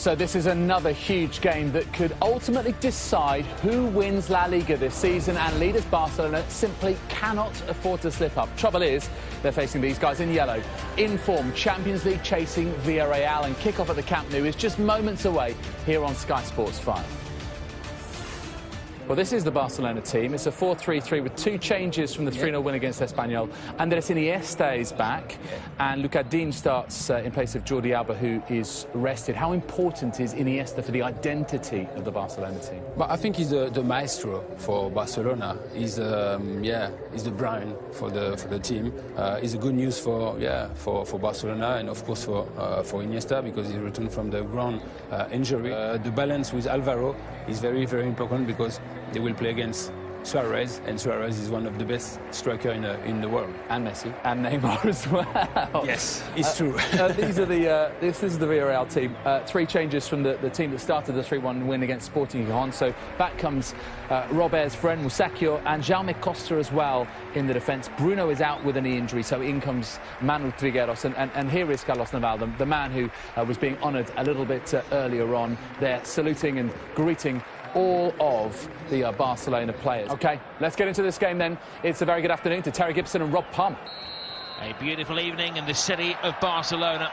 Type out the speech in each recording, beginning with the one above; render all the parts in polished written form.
So this is another huge game that could ultimately decide who wins La Liga this season, and leaders Barcelona simply cannot afford to slip up. Trouble is, they're facing these guys in yellow. In form, Champions League chasing Villarreal, and kick-off at the Camp Nou is just moments away here on Sky Sports 5. Well, this is the Barcelona team. It's a 4-3-3 with two changes from the 3-0 win against Espanyol. Andres Iniesta is back, and Lucas Digne starts in place of Jordi Alba, who is rested. How important is Iniesta for the identity of the Barcelona team? But I think he's the maestro for Barcelona. He's he's the brain for the team. It's a good news for Barcelona, and of course for Iniesta, because he returned from the ground injury. The balance with Alvaro is very, very important, because they will play against Suarez, and Suarez is one of the best strikers in the world. And Messi. And Neymar as well. Yes, it's true. This is the Villarreal team. Three changes from the team that started the 3-1 win against Sporting Gijón. So back comes Robert's friend Musacchio, and Jaume Costa as well in the defence. Bruno is out with a knee injury, so in comes Manu Trigueros. And here is Carlos Naval, the man who was being honoured a little bit earlier on. They're saluting and greeting all of the Barcelona players. OK, let's get into this game then. It's a very good afternoon to Terry Gibson and Rob Palmer. A beautiful evening in the city of Barcelona.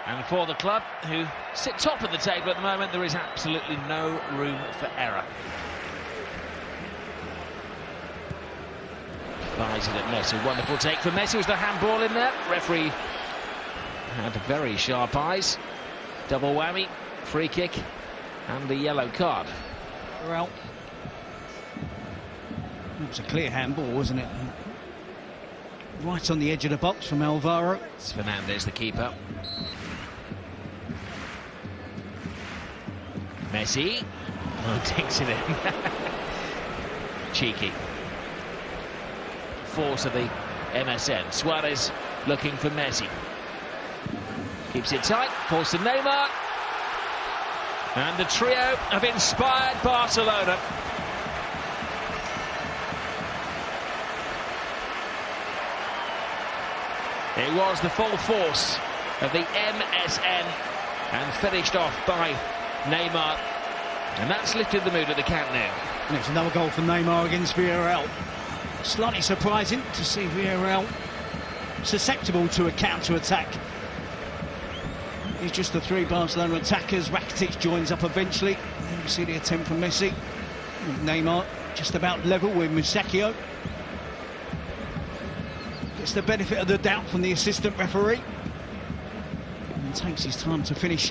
And for the club, who sit top of the table at the moment, there is absolutely no room for error. Fires it at Messi. Wonderful take from Messi. Was the handball in there? Referee had very sharp eyes. Double whammy, free kick, and the yellow card. Well, it was a clear handball, wasn't it? Right on the edge of the box from Alvaro. It's Fernandez, the keeper. Messi. Oh, takes it in. Cheeky. Force of the MSN. Suarez looking for Messi. Keeps it tight. Force to Neymar. And the trio have inspired Barcelona. It was the full force of the MSN, and finished off by Neymar. And that's lifted the mood at the Camp Nou. And it's another goal for Neymar against Villarreal. Slightly surprising to see Villarreal susceptible to a counter-attack. It's just the three Barcelona attackers. Rakitic joins up eventually. You see the attempt from Messi. Neymar just about level with Musacchio. Gets the benefit of the doubt from the assistant referee. And takes his time to finish.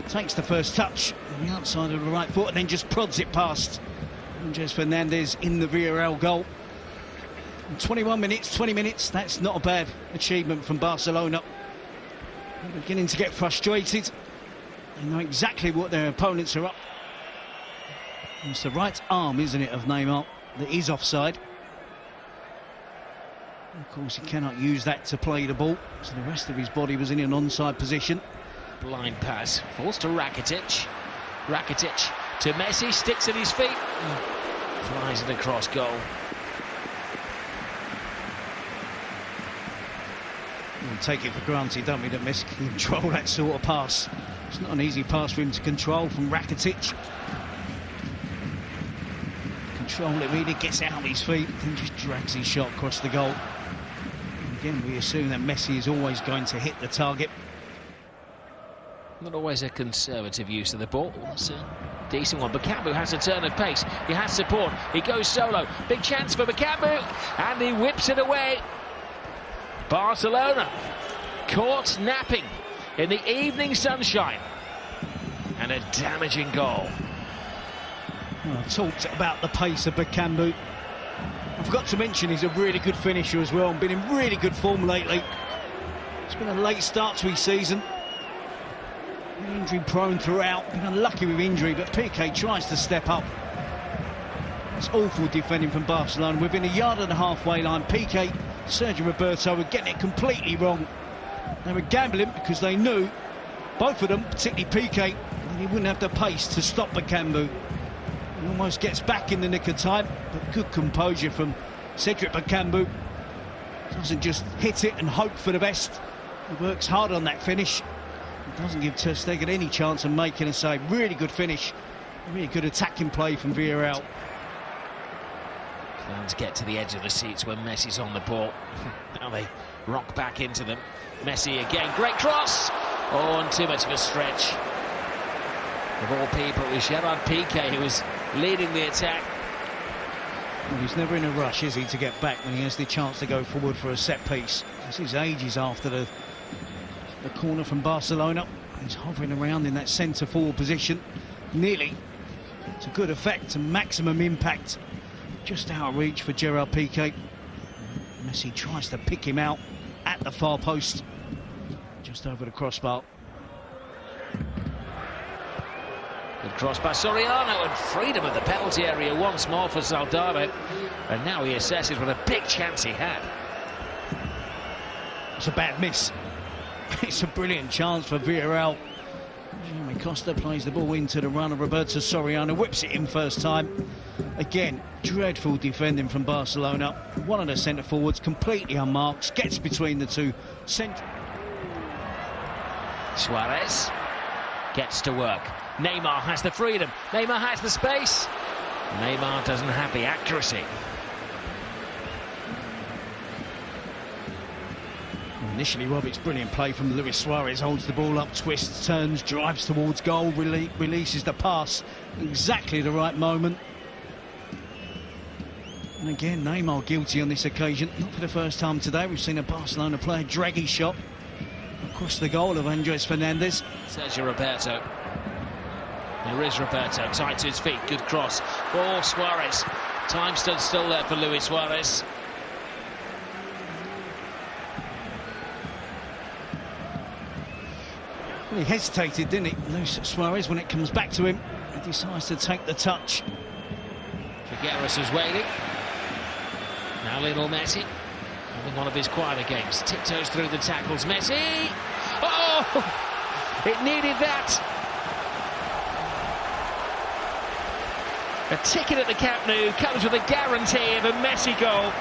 Takes the first touch on the outside of the right foot, and then just prods it past Andres Fernandez in the Villarreal goal. In 21 minutes, 20 minutes, that's not a bad achievement from Barcelona. They're beginning to get frustrated. They know exactly what their opponents are up. It's the right arm, isn't it, of Neymar that is offside. Of course, he cannot use that to play the ball, so the rest of his body was in an onside position. Blind pass, forced to Rakitic. Rakitic to Messi, sticks at his feet. Flies it across goal. We take it for granted, don't we, that Messi can control that sort of pass. It's not an easy pass for him to control from Rakitic. Control it really, gets out of his feet, then just drags his shot across the goal. And again, we assume that Messi is always going to hit the target. Not always a conservative use of the ball. That's a decent one. Bakambu has a turn of pace. He has support. He goes solo. Big chance for Bakambu, and he whips it away. Barcelona caught napping in the evening sunshine, and a damaging goal. Well, I talked about the pace of Bakambu. I forgot to mention he's a really good finisher as well, and been in really good form lately. It's been a late start to his season. Been injury prone throughout, been unlucky with injury, but Piqué tries to step up. It's awful defending from Barcelona. Within a yard of the halfway line, Piqué, Sergio Roberto were getting it completely wrong. They were gambling because they knew, both of them, particularly Piqué, that he wouldn't have the pace to stop Bakambu. He almost gets back in the nick of time, but good composure from Cedric Bakambu. Doesn't just hit it and hope for the best. He works hard on that finish. Doesn't give Ter Stegen any chance of making a save. Really good finish. Really good attacking play from Villarreal. Fans get to the edge of the seats when Messi's on the ball. Now they rock back into them. Messi again, great cross! Oh, and too much of a stretch. Of all people, it was Gerard Piqué who was leading the attack. Well, he's never in a rush, is he, to get back when he has the chance to go forward for a set piece. This is ages after the corner from Barcelona. He's hovering around in that centre forward position, nearly to good effect and maximum impact. Just out of reach for Gerard Piqué. Messi tries to pick him out at the far post, just over the crossbar. Good cross by Soriano, and freedom of the penalty area once more for Soldado. And now he assesses what a big chance he had. It's a bad miss. It's a brilliant chance for Villarreal. Jimmy Costa plays the ball into the runner. Roberto Soriano whips it in first time. Again, dreadful defending from Barcelona. One of the centre forwards completely unmarked, gets between the two. Suarez gets to work. Neymar has the freedom. Neymar has the space. Neymar doesn't have the accuracy. Initially, Rob, it's brilliant play from Luis Suarez. Holds the ball up, twists, turns, drives towards goal, releases the pass. Exactly the right moment. And again, Neymar guilty on this occasion. Not for the first time today. We've seen a Barcelona player drag his shot across the goal of Andres Fernandez. Sergio Roberto. There is Roberto, tight to his feet, good cross. Oh, Suarez. Time stood still there for Luis Suarez. Well, he hesitated, didn't he, Luis Suarez, when it comes back to him. He decides to take the touch. Figueres was waiting. Now Lionel Messi, having one of his quieter games. Tiptoes through the tackles, Messi! Oh! It needed that! A ticket at the Camp Nou comes with a guarantee of a Messi goal.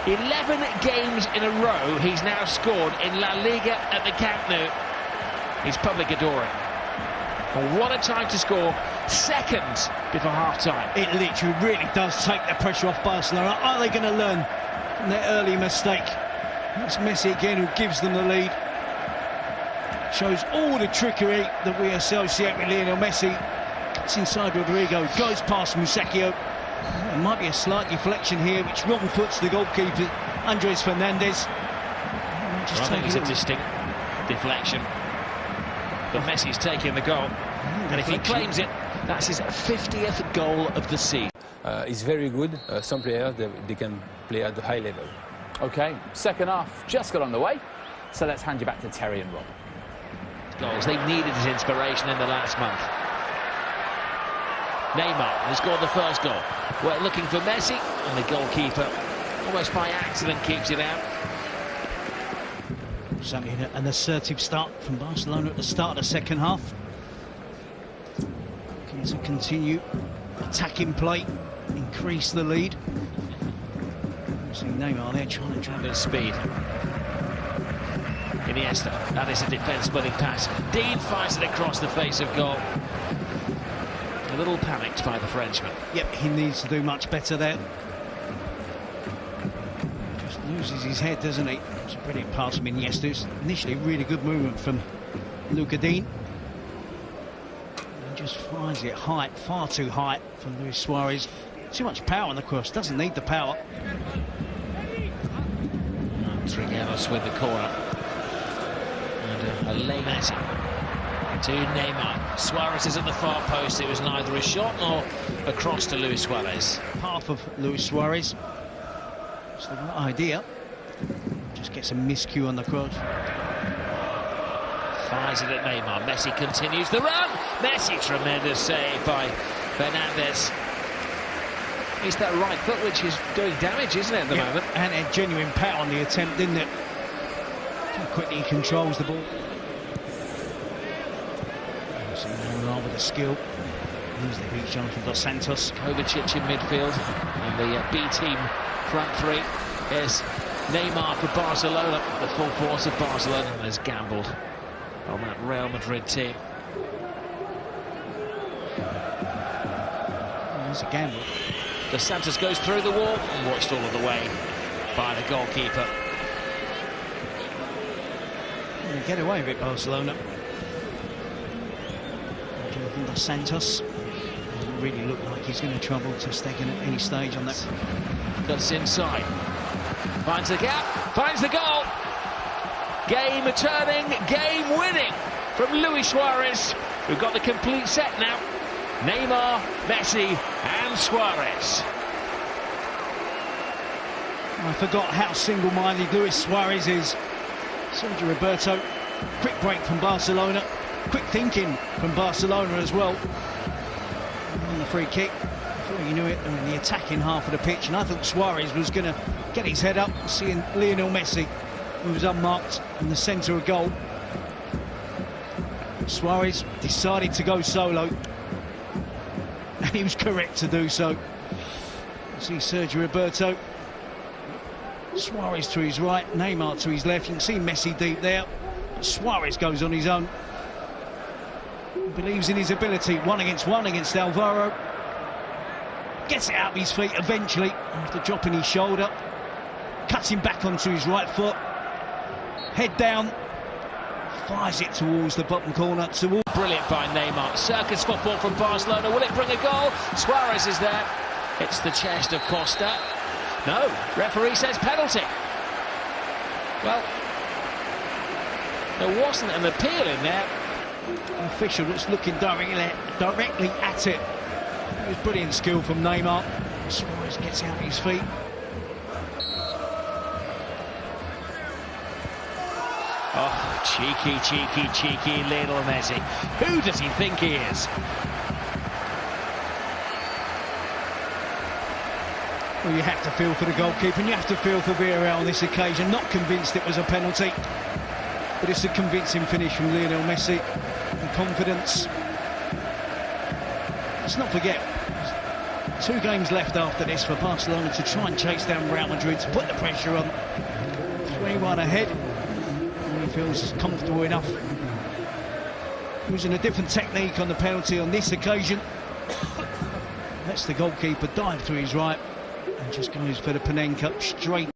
11 games in a row he's now scored in La Liga at the Camp Nou. His public adore him. And what a time to score, seconds before half-time. It literally really does take the pressure off Barcelona. Are they going to learn from their early mistake? It's Messi again who gives them the lead. Shows all the trickery that we associate with Lionel Messi. It's inside Rodrigo, goes past Musacchio. There might be a slight deflection here, which wrong foots the goalkeeper, Andres Fernandez. I think it's a distinct deflection. But Messi's taking the goal. And if he claims it, that's his 50th goal of the season. He's very good. Some players, they can play at the high level. OK, second half just got underway. So let's hand you back to Terry and Rob. Goals. They needed his inspiration in the last month. Neymar has scored the first goal. We're looking for Messi, and the goalkeeper, almost by accident, keeps it out. Certainly an assertive start from Barcelona at the start of the second half. Looking to continue attacking play, increase the lead. See Neymar there trying to drive at speed. Iniesta, that is a defence-splitting pass. Dean fires it across the face of goal. A little panicked by the Frenchman. Yep, he needs to do much better there. Just loses his head, doesn't he? It's a brilliant pass from Iniesta. It's initially really good movement from Luca Dean. And just fires it high, far too high for Luis Suarez. Too much power on the cross, doesn't need the power. Trigueros with the corner. And a late Messi to Neymar. Suarez is at the far post. It was neither a shot nor a cross to Luis Suarez. Half of Luis Suarez. It's the right idea. Just gets a miscue on the cross. Fires it at Neymar. Messi continues the run. Messi, tremendous save by Fernandez. It's that right foot which is doing damage, isn't it, at the moment? And a genuine power on the attempt, didn't it? How quickly he controls the ball. So Neymar with the skill. Here's the beat Jonathan Dos Santos. Kovacic in midfield. And the B team front three. Here's Neymar for Barcelona. The full force of Barcelona has gambled. on that Real Madrid team. There's a gamble. Dos Santos goes through the wall and watched all of the way by the goalkeeper. They get away with it, Barcelona. Jonathan Dos Santos doesn't really look like he's going to trouble Ter Stegen at any stage on that. Cuts inside, finds the gap, finds the goal. Game turning, game winning from Luis Suarez. We've got the complete set now. Neymar, Messi and Suarez. I forgot how single-minded Luis Suarez is. Sergio Roberto, quick break from Barcelona, quick thinking from Barcelona as well. On the free kick, before you knew it, they're in the attacking half of the pitch, and I thought Suarez was going to get his head up, seeing Lionel Messi, who was unmarked in the centre of goal. Suarez decided to go solo, and he was correct to do so. You see Sergio Roberto, Suarez to his right, Neymar to his left. You can see Messi deep there. Suarez goes on his own. He believes in his ability. One against Alvaro. Gets it out of his feet eventually after dropping his shoulder. Cutting back onto his right foot. Head down. Fires it towards the bottom corner. Brilliant by Neymar. Circus football from Barcelona. Will it bring a goal? Suarez is there. It's the chest of Costa. No, referee says penalty. Well, there wasn't an appeal in there. The official that's looking directly at it. It was brilliant skill from Neymar. Suarez gets out of his feet. Oh, cheeky little Messi. Who does he think he is? Well, you have to feel for the goalkeeper and you have to feel for Villarreal on this occasion. Not convinced it was a penalty, but it's a convincing finish from Lionel Messi. And confidence. Let's not forget, 2 games left after this for Barcelona to try and chase down Real Madrid, to put the pressure on. 3-1 ahead. And he feels comfortable enough. Using a different technique on the penalty on this occasion. Lets the goalkeeper dive to his right and just goes for the Panenka straight.